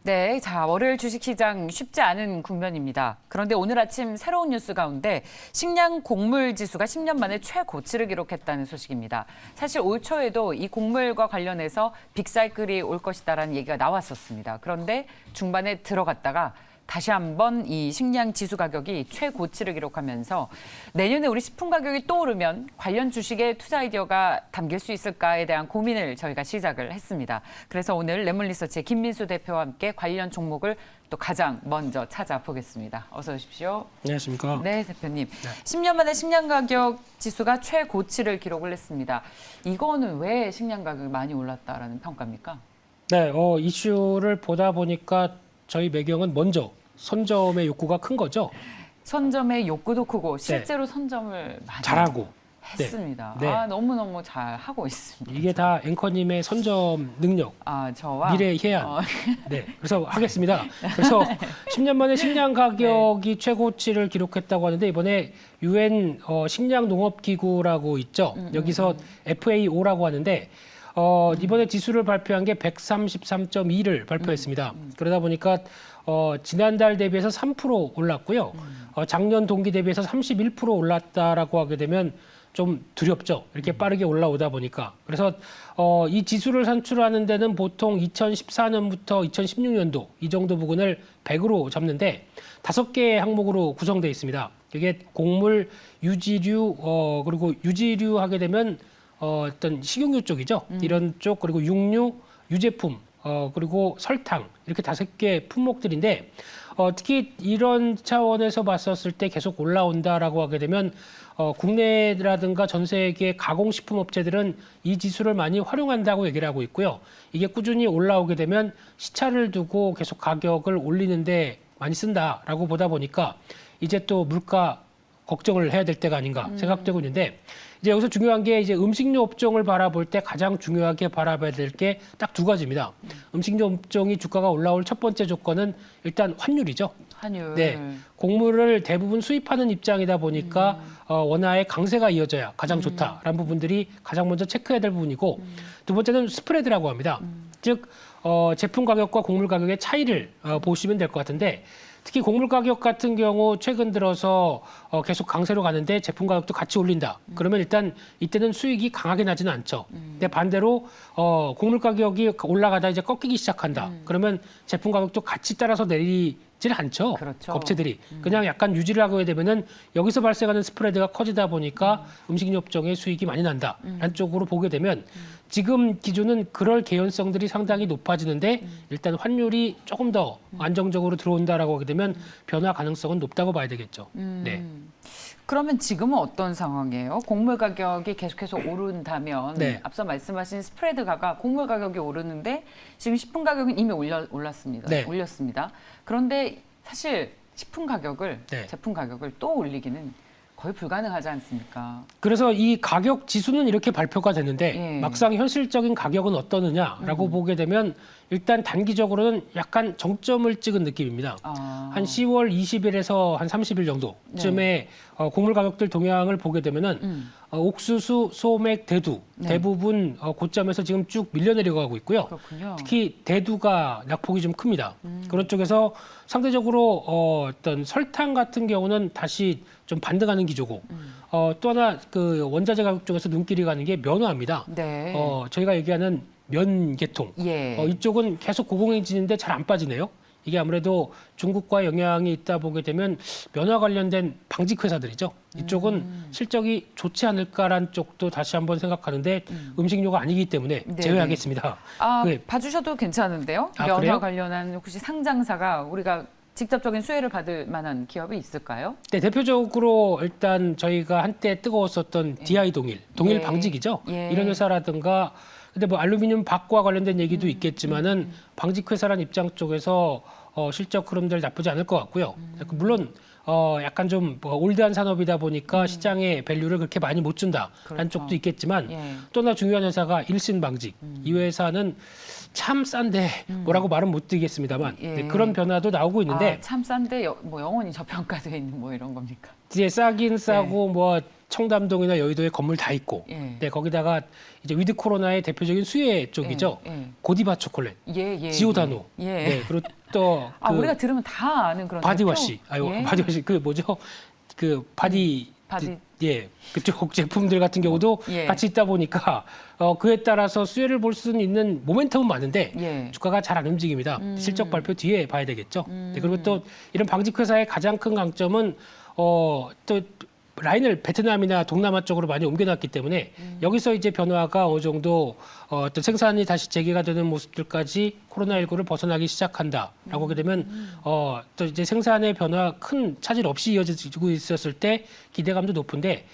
네, 자, 월요일 주식시장 쉽지 않은 국면입니다. 그런데 오늘 아침 새로운 뉴스 가운데 식량 곡물 지수가 10년 만에 최고치를 기록했다는 소식입니다. 사실 올 초에도 이 곡물과 관련해서 빅사이클이 올 것이다라는 얘기가 나왔었습니다. 그런데 중반에 들어갔다가 다시 한번 이 식량 지수 가격이 최고치를 기록하면서 내년에 우리 식품 가격이 또 오르면 관련 주식의 투자 아이디어가 담길 수 있을까에 대한 고민을 저희가 시작을 했습니다. 그래서 오늘 레몬리서치의 김민수 대표와 함께 관련 종목을 또 가장 먼저 찾아보겠습니다. 어서 오십시오. 안녕하십니까. 네, 대표님. 10년 만에 식량 가격 지수가 최고치를 기록을 했습니다. 이거는 왜 식량 가격이 많이 올랐다라는 평가입니까? 네, 이슈를 보다 보니까 저희 매경은 먼저 선점의 욕구가 큰 거죠. 선점의 욕구도 크고 실제로 선점을 많이 잘하고 했습니다. 네. 아, 너무너무 잘 하고 있습니다. 이게 다 앵커님의 선점 능력, 저와 미래 해안. 네, 그래서 하겠습니다. 그래서 10년 만에 식량 가격이 최고치를 기록했다고 하는데 이번에 UN 식량 농업 기구라고 있죠. 여기서 FAO라고 하는데 이번에 지수를 발표한 게 133.2를 발표했습니다. 그러다 보니까 지난달 대비해서 3% 올랐고요. 작년 동기 대비해서 31% 올랐다라고 하게 되면 좀 두렵죠. 이렇게 빠르게 올라오다 보니까. 그래서 이 지수를 산출하는 데는 보통 2014년부터 2016년도 이 정도 부근을 100으로 잡는데 5개의 항목으로 구성되어 있습니다. 이게 곡물, 유지류, 그리고 유지류 하게 되면 어떤 식용유 쪽이죠. 이런 쪽, 그리고 육류, 유제품, 그리고 설탕, 이렇게 5개 품목들인데, 특히 이런 차원에서 봤었을 때 계속 올라온다라고 하게 되면, 국내라든가 전 세계 가공식품 업체들은 이 지수를 많이 활용한다고 얘기를 하고 있고요. 이게 꾸준히 올라오게 되면 시차를 두고 계속 가격을 올리는데 많이 쓴다라고 보다 보니까 이제 또 물가 걱정을 해야 될 때가 아닌가 생각되고 있는데, 이제 여기서 중요한 게 이제 음식료 업종을 바라볼 때 가장 중요하게 바라봐야 될 게 딱 2가지입니다. 음식료 업종이 주가가 올라올 첫 번째 조건은 일단 환율이죠. 환율. 네, 곡물을 대부분 수입하는 입장이다 보니까 원화의 강세가 이어져야 가장 좋다라는 부분들이 가장 먼저 체크해야 될 부분이고, 두 번째는 스프레드라고 합니다. 즉 제품 가격과 곡물 가격의 차이를 보시면 될 것 같은데, 특히 곡물 가격 같은 경우 최근 들어서 계속 강세로 가는데 제품 가격도 같이 올린다. 그러면 일단 이때는 수익이 강하게 나지는 않죠. 근데 반대로 곡물 가격이 올라가다 이제 꺾이기 시작한다. 그러면 제품 가격도 같이 따라서 내리질 않죠. 그렇죠. 업체들이. 그냥 약간 유지를 하게 되면은 여기서 발생하는 스프레드가 커지다 보니까 음식료 업종의 수익이 많이 난다. 라는 쪽으로 보게 되면 지금 기준은 그럴 개연성들이 상당히 높아지는데 일단 환율이 조금 더 안정적으로 들어온다라고 하게 되면 변화 가능성은 높다고 봐야 되겠죠. 네. 그러면 지금은 어떤 상황이에요? 곡물 가격이 계속해서 오른다면 네. 앞서 말씀하신 스프레드가 곡물 가격이 오르는데 지금 식품 가격은 이미 올랐습니다. 네. 올렸습니다. 그런데 사실 식품 가격을 네. 제품 가격을 또 올리기는 거의 불가능하지 않습니까? 그래서 이 가격 지수는 이렇게 발표가 됐는데 예. 막상 현실적인 가격은 어떠느냐라고 보게 되면 일단 단기적으로는 약간 정점을 찍은 느낌입니다. 한 10월 20일에서 한 30일 정도쯤에 곡물 가격들 동향을 보게 되면은 옥수수, 소맥, 대두 대부분 고점에서 지금 쭉 밀려 내려가고 있고요. 그렇군요. 특히 대두가 낙폭이 좀 큽니다. 그런 쪽에서 상대적으로 어떤 설탕 같은 경우는 다시 좀 반등하는 기조고 또 하나 그 원자재 가격 쪽에서 눈길이 가는 게 면화입니다. 네. 저희가 얘기하는 면 계통. 예. 이쪽은 계속 고공행진인데 잘 안 빠지네요. 이게 아무래도 중국과 영향이 있다 보게 되면 면화 관련된 방직 회사들이죠. 이쪽은 실적이 좋지 않을까라는 쪽도 다시 한번 생각하는데 음식료가 아니기 때문에 네네. 제외하겠습니다. 네. 봐주셔도 괜찮은데요. 아, 면화 그래요? 관련한 혹시 상장사가 우리가 직접적인 수혜를 받을 만한 기업이 있을까요? 네, 대표적으로 일단 저희가 한때 뜨거웠었던 DI 동일 예. 방직이죠. 예. 이런 회사라든가 근데 뭐 알루미늄 박과 관련된 얘기도 있겠지만은 방직 회사란 입장 쪽에서 실적 흐름들 나쁘지 않을 것 같고요. 물론 약간 좀 올드한 산업이다 보니까 시장에 밸류를 그렇게 많이 못 준다라는 그렇죠. 쪽도 있겠지만 예. 또 하나 중요한 회사가 일신방직. 이 회사는 참 싼데 뭐라고 말은 못 드리겠습니다만 예. 네, 그런 변화도 나오고 있는데 참 싼데 뭐 영원히 저평가되어 있는 뭐 이런 겁니까? 이제 싸긴 싸고 뭐 청담동이나 여의도에 건물 다 있고, 예. 네, 거기다가 이제 위드 코로나의 대표적인 수혜 쪽이죠. 예. 고디바 초콜릿, 예. 지오다노, 예. 네, 그리고 또 아, 그 우리가 들으면 다 아는 그런 바디워시, 대표? 예. 바디워시 그 뭐죠? 그 바디, 바디. 예, 그쪽 제품들 같은 경우도 예. 같이 있다 보니까 그에 따라서 수혜를 볼 수는 있는 모멘텀은 많은데 예. 주가가 잘 안 움직입니다. 실적 발표 뒤에 봐야 되겠죠. 네, 그리고 또 이런 방직 회사의 가장 큰 강점은 또 라인을 베트남이나 동남아 쪽으로 많이 옮겨놨기 때문에 여기서 이제 변화가 어느 정도 어떤 생산이 다시 재개가 되는 모습들까지 코로나19를 벗어나기 시작한다라고 하게 되면 또 이제 생산의 변화 큰 차질 없이 이어지고 있었을 때 기대감도 높은데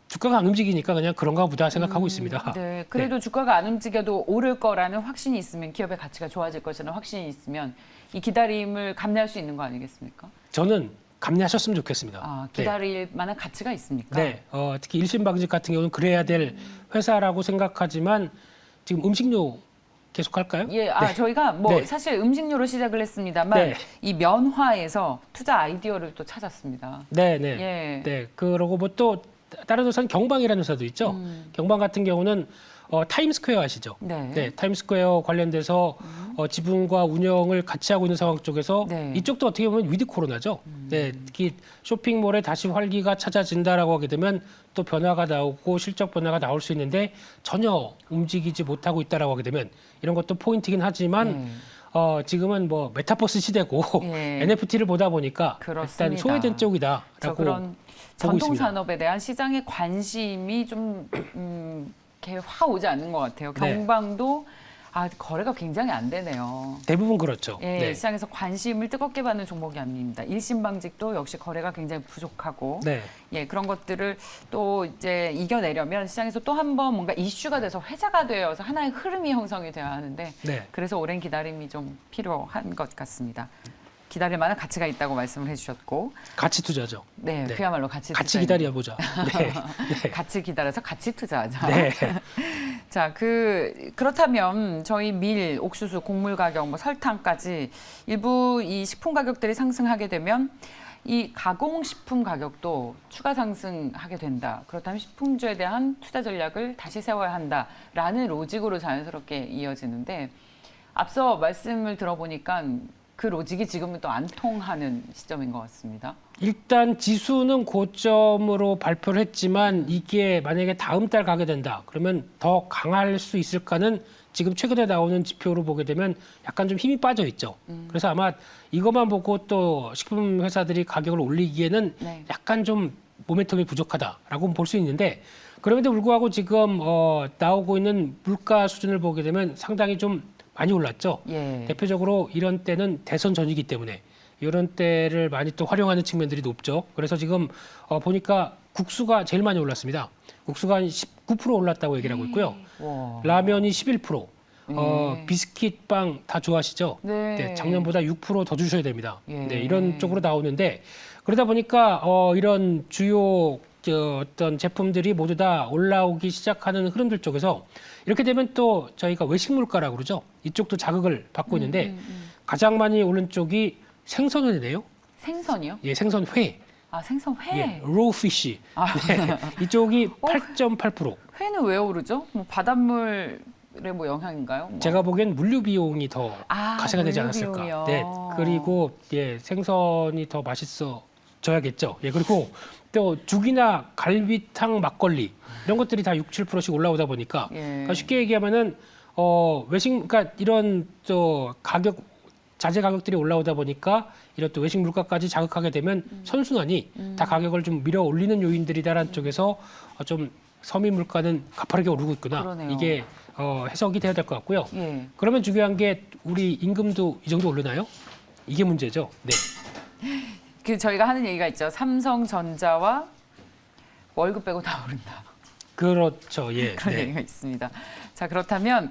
주가가 안 움직이니까 그냥 그런가 보다 생각하고 있습니다. 네, 그래도 주가가 안 움직여도 오를 거라는 확신이 있으면 기업의 가치가 좋아질 것이라는 확신이 있으면 이 기다림을 감내할 수 있는 거 아니겠습니까? 저는 감내하셨으면 좋겠습니다. 아, 기다릴 만한 가치가 있습니까? 네, 특히 일신방직 같은 경우는 그래야 될 회사라고 생각하지만 지금 음식료 계속할까요? 예, 네. 저희가 뭐 네. 사실 음식료로 시작을 했습니다만 네. 이 면화에서 투자 아이디어를 또 찾았습니다. 네. 예. 네, 그러고 뭐 또 다른 회사는 경방이라는 회사도 있죠. 경방 같은 경우는 타임스퀘어 아시죠? 네. 타임스퀘어 관련돼서 지분과 운영을 같이 하고 있는 상황 쪽에서 네. 이쪽도 어떻게 보면 위드 코로나죠. 네, 특히 쇼핑몰에 다시 활기가 찾아진다라고 하게 되면 또 변화가 나오고 실적 변화가 나올 수 있는데 전혀 움직이지 못하고 있다라고 하게 되면 이런 것도 포인트긴 하지만 네. 지금은 뭐 메타버스 시대고 예. NFT를 보다 보니까 그렇습니다. 일단 소외된 저 쪽이다라고 그런 보고 전통 있습니다. 산업에 대한 시장의 관심이 좀 이렇게 확 오지 않는 것 같아요. 네. 경방도 거래가 굉장히 안 되네요. 대부분 그렇죠. 예, 네. 시장에서 관심을 뜨겁게 받는 종목이 아닙니다. 일신방직도 역시 거래가 굉장히 부족하고, 네. 예, 그런 것들을 또 이제 이겨내려면 시장에서 또 한 번 뭔가 이슈가 돼서 회자가 되어서 하나의 흐름이 형성이 돼야 하는데, 네. 그래서 오랜 기다림이 좀 필요한 것 같습니다. 기다릴 만한 가치가 있다고 말씀을 해주셨고, 가치 투자죠. 네, 네. 그야말로 가치 같이 투자입니다. 기다려보자. 네. 네. 같이 기다려서 같이 투자하자. 네. 자, 그렇다면 저희 밀, 옥수수, 곡물 가격, 뭐 설탕까지 일부 이 식품 가격들이 상승하게 되면 이 가공식품 가격도 추가 상승하게 된다. 그렇다면 식품주에 대한 투자 전략을 다시 세워야 한다라는 로직으로 자연스럽게 이어지는데 앞서 말씀을 들어보니까 그 로직이 지금은 또 안 통하는 시점인 것 같습니다. 일단 지수는 고점으로 발표를 했지만 이게 만약에 다음 달 가게 된다. 그러면 더 강할 수 있을까는 지금 최근에 나오는 지표로 보게 되면 약간 좀 힘이 빠져 있죠. 그래서 아마 이것만 보고 또 식품 회사들이 가격을 올리기에는 네. 약간 좀 모멘텀이 부족하다라고 볼 수 있는데 그럼에도 불구하고 지금 나오고 있는 물가 수준을 보게 되면 상당히 좀 많이 올랐죠. 예. 대표적으로 이런 때는 대선 전이기 때문에 이런 때를 많이 또 활용하는 측면들이 높죠. 그래서 지금 보니까 국수가 제일 많이 올랐습니다. 국수가 한 19% 올랐다고 얘기를 하고 있고요. 와. 라면이 11%. 예. 비스킷 빵 다 좋아하시죠? 네. 작년보다 6%더 주셔야 됩니다. 예. 네, 이런 쪽으로 나오는데 그러다 보니까 이런 주요 어떤 제품들이 모두 다 올라오기 시작하는 흐름들 쪽에서 이렇게 되면 또 저희가 외식 물가라고 그러죠. 이쪽도 자극을 받고 있는데 가장 많이 오른 쪽이 생선회네요. 생선이요? 예, 생선회. 생선회. 예, 로우피쉬. 아. 네, 이쪽이 8.8%. 회는 왜 오르죠? 뭐 바닷물의 뭐 영향인가요? 뭐. 제가 보기엔 물류 비용이 더 가세가 되지 물류 않았을까. 비용이요. 네, 그리고 생선이 더 맛있어져야겠죠. 예, 그리고 또 죽이나 갈비탕, 막걸리 이런 것들이 다 6, 7%씩 올라오다 보니까 예. 그러니까 쉽게 얘기하면은 그러니까 이런 또 가격 자재 가격들이 올라오다 보니까 이런 또 외식 물가까지 자극하게 되면 선순환이 다 가격을 좀 밀어 올리는 요인들이다라는 쪽에서 좀 서민 물가는 가파르게 오르고 있구나. 그러네요. 이게 해석이 돼야 될 것 같고요. 예. 그러면 중요한 게 우리 임금도 이 정도 오르나요? 이게 문제죠. 네. 저희가 하는 얘기가 있죠. 삼성전자와 월급 빼고 다 오른다. 그렇죠. 예. 그런 네. 얘기가 있습니다. 자, 그렇다면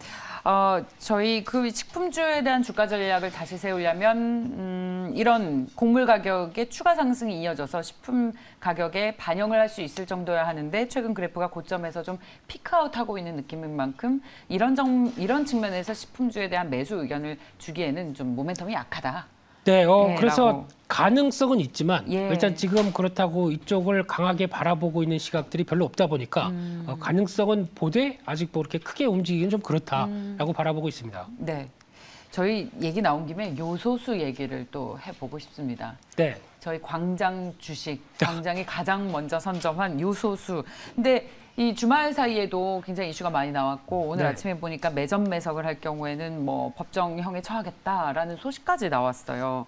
저희 그 식품주에 대한 주가 전략을 다시 세우려면 이런 곡물 가격의 추가 상승이 이어져서 식품 가격에 반영을 할 수 있을 정도여야 하는데 최근 그래프가 고점에서 좀 피크아웃하고 있는 느낌인 만큼 이런 측면에서 식품주에 대한 매수 의견을 주기에는 좀 모멘텀이 약하다. 네, 라고. 그래서 가능성은 있지만 예. 일단 지금 그렇다고 이쪽을 강하게 바라보고 있는 시각들이 별로 없다 보니까 가능성은 보되 아직 뭐 이렇게 크게 움직이기는 좀 그렇다라고 바라보고 있습니다. 네. 저희 얘기 나온 김에 요소수 얘기를 또 해보고 싶습니다. 네. 저희 광장 주식, 광장이 가장 먼저 선점한 요소수. 근데 이 주말 사이에도 굉장히 이슈가 많이 나왔고 오늘 네. 아침에 보니까 매점 매석을 할 경우에는 뭐 법정형에 처하겠다라는 소식까지 나왔어요.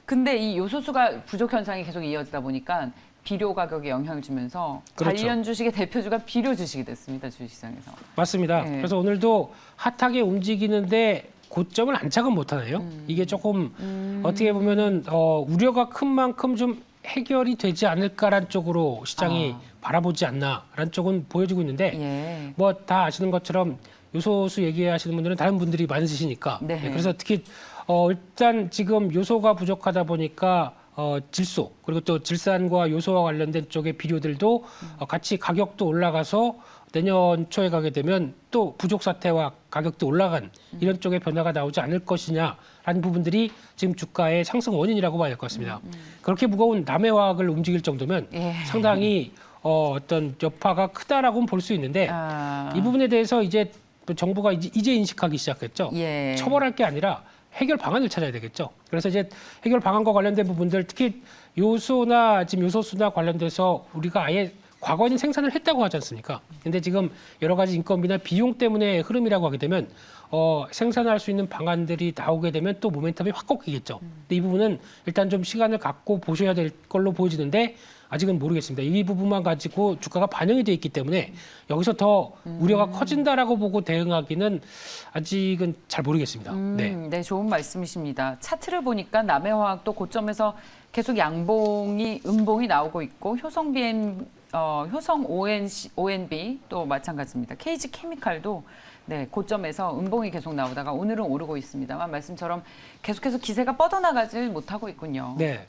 근데 이 요소수가 부족 현상이 계속 이어지다 보니까 비료 가격에 영향을 주면서 그렇죠. 관련 주식의 대표주가 비료 주식이 됐습니다. 주식시장에서. 맞습니다. 네. 그래서 오늘도 핫하게 움직이는데 고점을 안착은 못하네요. 이게 조금 어떻게 보면은 우려가 큰 만큼 좀 해결이 되지 않을까란 쪽으로 시장이 바라보지 않나라는 쪽은 보여지고 있는데 예. 뭐 다 아시는 것처럼 요소수 얘기하시는 분들은 다른 분들이 많으시니까 네. 그래서 특히 일단 지금 요소가 부족하다 보니까 질소 그리고 또 질산과 요소와 관련된 쪽의 비료들도 같이 가격도 올라가서 내년 초에 가게 되면 또 부족 사태와 가격도 올라간 이런 쪽의 변화가 나오지 않을 것이냐라는 부분들이 지금 주가의 상승 원인이라고 봐야 될 것 같습니다. 그렇게 무거운 남해화학을 움직일 정도면 예. 상당히 어떤 여파가 크다라고는 볼 수 있는데 이 부분에 대해서 이제 또 정부가 이제 인식하기 시작했죠. 예. 처벌할 게 아니라 해결 방안을 찾아야 되겠죠. 그래서 이제 해결 방안과 관련된 부분들 특히 요소나 지금 요소수나 관련돼서 우리가 아예 과거에는 생산을 했다고 하지 않습니까? 근데 지금 여러 가지 인건비나 비용 때문에 흐름이라고 하게 되면 생산할 수 있는 방안들이 나오게 되면 또 모멘텀이 확 꺾이겠죠. 근데 이 부분은 일단 좀 시간을 갖고 보셔야 될 걸로 보여지는데 아직은 모르겠습니다. 이 부분만 가지고 주가가 반영이 돼 있기 때문에 여기서 더 우려가 커진다라고 보고 대응하기는 아직은 잘 모르겠습니다. 네. 네, 좋은 말씀이십니다. 차트를 보니까 남해화학도 고점에서 계속 음봉이 나오고 있고 효성 ONB 또 마찬가지입니다. KG 케미칼도 네, 고점에서 음봉이 계속 나오다가 오늘은 오르고 있습니다만 말씀처럼 계속해서 기세가 뻗어나가질 못하고 있군요. 네.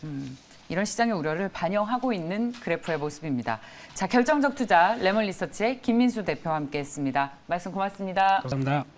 이런 시장의 우려를 반영하고 있는 그래프의 모습입니다. 자, 결정적 투자 레몬리서치의 김민수 대표와 함께했습니다. 말씀 고맙습니다. 감사합니다.